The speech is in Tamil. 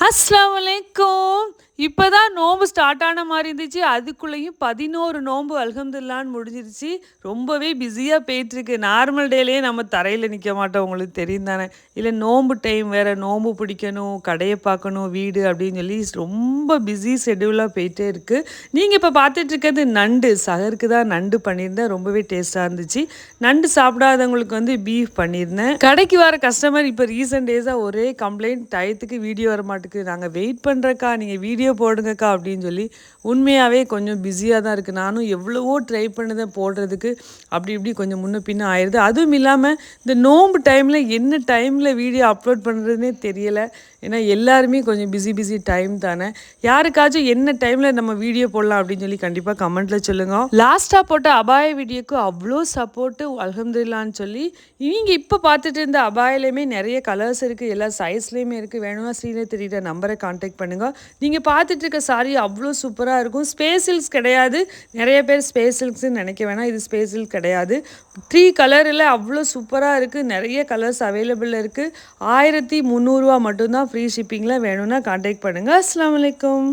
அஸ்ஸலாமு அலைக்கும். இப்பதான் நோன்பு ஸ்டார்ட் ஆன மாரி இருந்துச்சு. அதுக்குள்ளேயும் 11 நோன்பு அல்ஹம்துலில்லாஹ்ன்னு முடிஞ்சிருச்சு. ரொம்பவே பிஸியா போயிட்டுருக்கு. நார்மல் டேலயே நம்ம தரையில நிக்க மாட்டோம். உங்களுக்கு தெரியும் தானே! இல்ல நோன்பு டைம் வேற. நோன்பு பிடிக்கணும், கடைய பார்க்கணும், வீடு அப்படின்னு சொல்லி ரொம்ப பிஸி ஷெட்யூலா போயிட்டே இருக்கு. நீங்க இப்ப பார்த்துட்டு இருக்கிறது நண்டு. சஹருக்கு தான் நண்டு பண்ணியிருந்தேன். ரொம்பவே டேஸ்ட்டா இருந்துச்சு. நண்டு சாப்பிடாதவங்களுக்கு வந்து பீஃப் பண்ணியிருந்தேன். கடைக்கு வர கஸ்டமர் இப்ப ரீசென்ட் டேஸா ஒரே கம்ப்ளைண்ட் டயத்துக்கு வீடியோ வர மாட்டேங்குது. நாங்க வெயிட் பண்றோம்க்கா, நீங்க வீடியோ போடுங்கக்கா அப்படின்னு சொல்லி. உண்மையாவே கொஞ்சம் பிஸியா தான் இருக்கு. நானும் எவ்வளவோ ட்ரை பண்ணுதேன் போடுறதுக்கு. அப்படி இப்படி கொஞ்சம் முன்ன பின்ன ஆயிருது. அதுவும் இல்லாம இந்த நோன்பு டைம்ல என்ன டைம்ல வீடியோ அப்லோட் பண்றதுன்னே தெரியல. ஏன்னா எல்லாருமே கொஞ்சம் பிஸி டைம் தானே. யாருக்காச்சும் என்ன டைம்ல நம்ம வீடியோ போடலாம் அப்படின்னு சொல்லி கண்டிப்பா கமெண்ட்ல சொல்லுங்க. லாஸ்டா போட்ட அபாய வீடியோக்கு அவ்வளோ சப்போர்ட் அல்ஹம்துலில்லாஹ்ன்னு சொல்லி நீங்க இப்ப பார்த்துட்டு இருந்த அபாயிலுமே நிறைய கலர்ஸ் இருக்கு. எல்லா சைஸ்லயுமே இருக்கு. வேணும்னா ஸ்க்ரீன்ல தெரியுற நம்பரை கான்டாக்ட் பண்ணுங்க. நீங்க பார்த்துட்டு இருக்க சாரி அவ்வளோ சூப்பரா இருக்கும். ஸ்பேஸ் சில்க்ஸ் கிடையாது. நிறைய பேர் ஸ்பேஸ் சில்க்ஸ்ன்னு நினைக்க வேணாம். இது ஸ்பேஸ் சில்க் கிடையாது. 3 கலரில் அவ்வளோ சூப்பராக இருக்குது. நிறைய கலர்ஸ் அவைலபிள் இருக்குது. 1300 மட்டும்தான் ஃப்ரீ ஷிப்பிங்கில். வேணும்னா கான்டாக்ட் பண்ணுங்கள். அஸ்ஸலாமு அலைக்கும்.